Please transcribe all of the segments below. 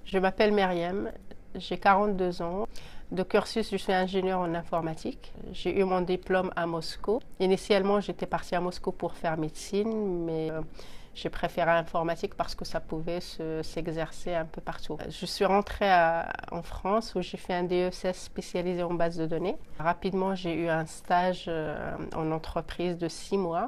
Je m'appelle Myriam, j'ai 42 ans. De cursus, je suis ingénieure en informatique. J'ai eu mon diplôme à Moscou. Initialement, j'étais partie à Moscou pour faire médecine, mais j'ai préféré informatique parce que ça pouvait s'exercer un peu partout. Je suis rentrée en France où j'ai fait un DESS spécialisé en base de données. Rapidement, j'ai eu un stage en entreprise de 6 mois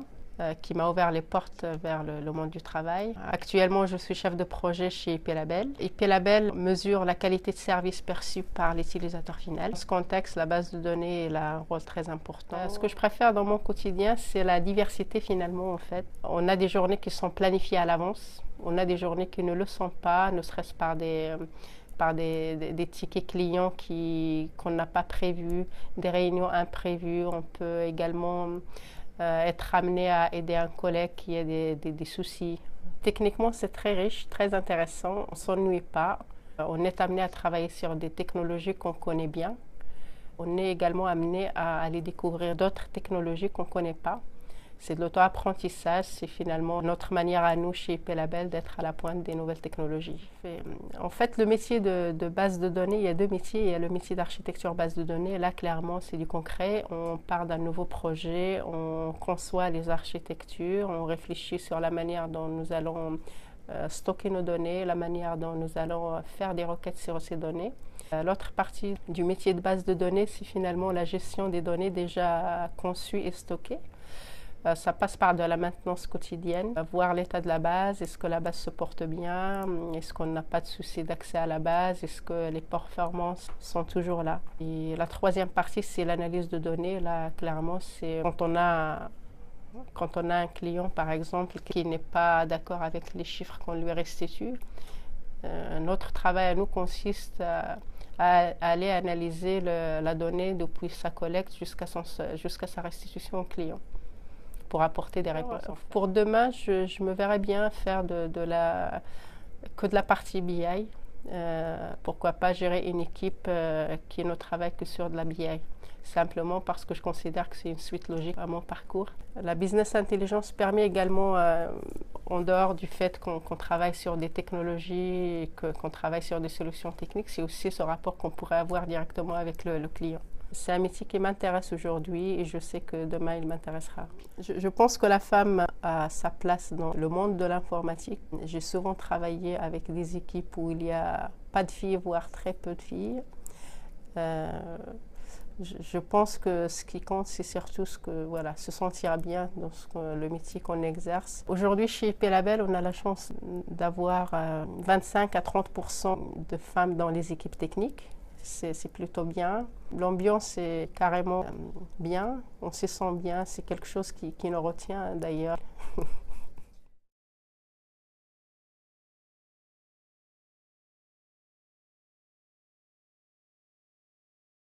qui m'a ouvert les portes vers le monde du travail. Actuellement, je suis chef de projet chez IP Label. IP Label mesure la qualité de service perçue par l'utilisateur final. Dans ce contexte, la base de données a un rôle très important. Ce que je préfère dans mon quotidien, c'est la diversité finalement en fait. On a des journées qui sont planifiées à l'avance. On a des journées qui ne le sont pas, ne serait-ce par des tickets clients qu'on n'a pas prévus, des réunions imprévues. On peut également être amené à aider un collègue qui a des soucis. Techniquement, c'est très riche, très intéressant. On ne s'ennuie pas. On est amené à travailler sur des technologies qu'on connaît bien. On est également amené à aller découvrir d'autres technologies qu'on ne connaît pas. C'est de l'auto-apprentissage, c'est finalement notre manière à nous, chez IP Label, d'être à la pointe des nouvelles technologies. En fait, le métier de base de données, il y a deux métiers. Il y a le métier d'architecture base de données. Là, clairement, c'est du concret. On part d'un nouveau projet, on conçoit les architectures, on réfléchit sur la manière dont nous allons stocker nos données, la manière dont nous allons faire des requêtes sur ces données. L'autre partie du métier de base de données, c'est finalement la gestion des données déjà conçues et stockées. Ça passe par de la maintenance quotidienne, voir l'état de la base, est-ce que la base se porte bien, est-ce qu'on n'a pas de souci d'accès à la base, est-ce que les performances sont toujours là. Et la troisième partie, c'est l'analyse de données. Là, clairement, c'est quand on a un client, par exemple, qui n'est pas d'accord avec les chiffres qu'on lui restitue. Notre travail à nous consiste à aller analyser la donnée depuis sa collecte jusqu'à sa restitution au client, pour apporter des réponses. Pour demain, je me verrais bien faire que de la partie BI. Pourquoi pas gérer une équipe qui ne travaille que sur de la BI. Simplement parce que je considère que c'est une suite logique à mon parcours. La business intelligence permet également, en dehors du fait qu'on travaille sur des technologies et qu'on travaille sur des solutions techniques, c'est aussi ce rapport qu'on pourrait avoir directement avec le client. C'est un métier qui m'intéresse aujourd'hui et je sais que demain il m'intéressera. Je pense que la femme a sa place dans le monde de l'informatique. J'ai souvent travaillé avec des équipes où il n'y a pas de filles, voire très peu de filles. Je pense que ce qui compte, c'est surtout se sentir bien dans le métier qu'on exerce. Aujourd'hui, chez IP Label, on a la chance d'avoir 25 à 30% de femmes dans les équipes techniques. C'est plutôt bien. L'ambiance est carrément bien, on se sent bien, c'est quelque chose qui nous retient d'ailleurs.